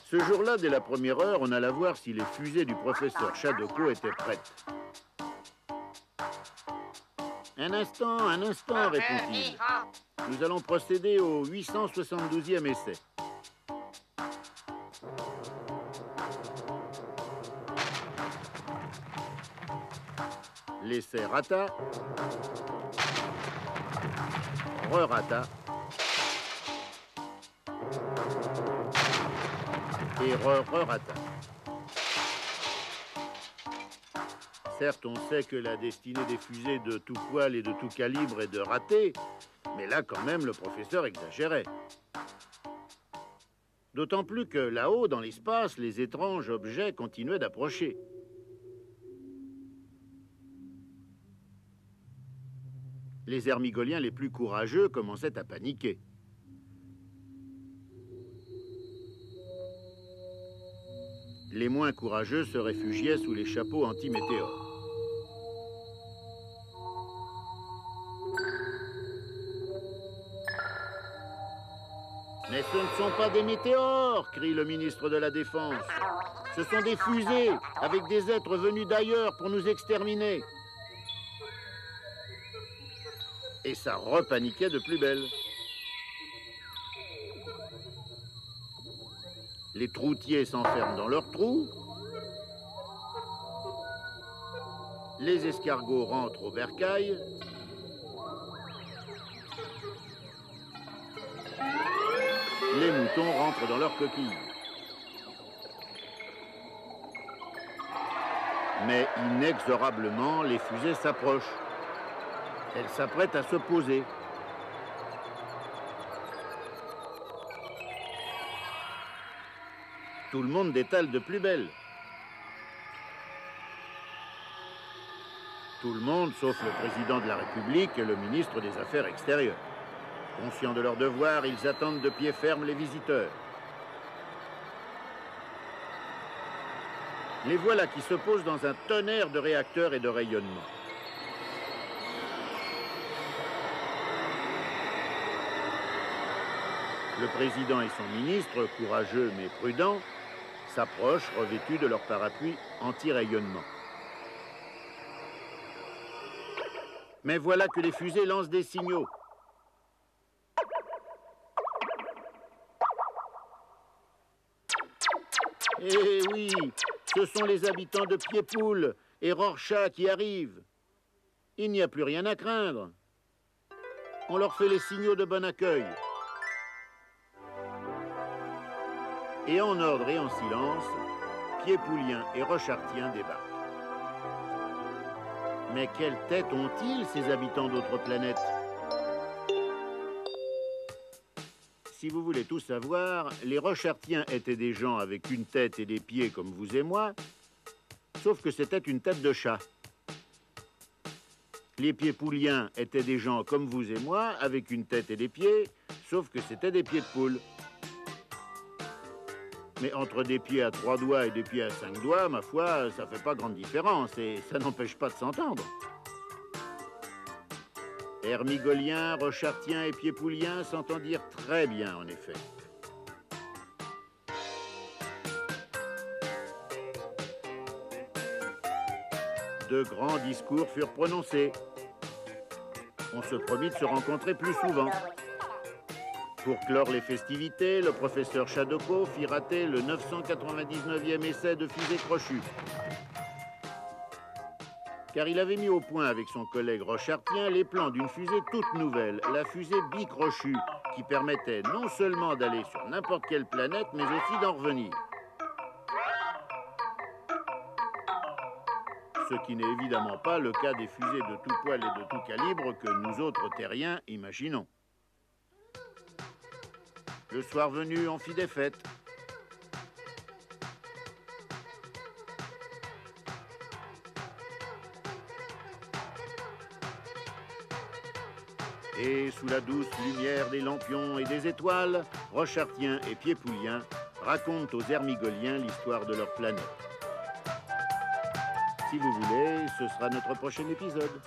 Ce jour-là, dès la première heure, on alla voir si les fusées du professeur Shadoko étaient prêtes. Un instant, répond-il. Nous allons procéder au 872e essai. L'essai rata, re-rata, et re-rata. Certes, on sait que la destinée des fusées de tout poil et de tout calibre est de rater, mais là, quand même, le professeur exagérait. D'autant plus que là-haut, dans l'espace, les étranges objets continuaient d'approcher. Les Hermigoliens les plus courageux commençaient à paniquer. Les moins courageux se réfugiaient sous les chapeaux anti-météores. Mais ce ne sont pas des météores, crie le ministre de la Défense. Ce sont des fusées, avec des êtres venus d'ailleurs pour nous exterminer. Et ça repaniquait de plus belle. Les troutiers s'enferment dans leurs trous. Les escargots rentrent au bercail. Les moutons rentrent dans leurs coquilles. Mais inexorablement, les fusées s'approchent. Elles s'apprêtent à se poser. Tout le monde détale de plus belle. Tout le monde, sauf le président de la République et le ministre des Affaires extérieures. Conscients de leur devoir, ils attendent de pied ferme les visiteurs. Les voilà qui se posent dans un tonnerre de réacteurs et de rayonnements. Le président et son ministre, courageux mais prudents, s'approchent revêtus de leur parapluie anti-rayonnement. Mais voilà que les fusées lancent des signaux. Eh oui, ce sont les habitants de Pied-Poule et Rorschach qui arrivent. Il n'y a plus rien à craindre. On leur fait les signaux de bon accueil. Et en ordre et en silence, Pied-Poulien et Rochartien débarquent. Mais quelle tête ont-ils, ces habitants d'autres planètes? Si vous voulez tout savoir, les Rochartiens étaient des gens avec une tête et des pieds comme vous et moi, sauf que c'était une tête de chat. Les Pied-Pouliens étaient des gens comme vous et moi, avec une tête et des pieds, sauf que c'était des pieds de poule. Mais entre des pieds à 3 doigts et des pieds à 5 doigts, ma foi, ça fait pas grande différence et ça n'empêche pas de s'entendre. Hermigoliens, Rochartiens et Pied-Pouliens s'entendirent très bien, en effet. De grands discours furent prononcés. On se promit de se rencontrer plus souvent. Pour clore les festivités, le professeur Shadoko fit rater le 999e essai de fusée crochue. Car il avait mis au point avec son collègue Rochartien les plans d'une fusée toute nouvelle, la fusée bicrochue, qui permettait non seulement d'aller sur n'importe quelle planète, mais aussi d'en revenir. Ce qui n'est évidemment pas le cas des fusées de tout poil et de tout calibre que nous autres terriens imaginons. Le soir venu, on fit des fêtes. Et sous la douce lumière des lampions et des étoiles, Rochartiens et Pied-Pouliens racontent aux Hermigoliens l'histoire de leur planète. Si vous voulez, ce sera notre prochain épisode.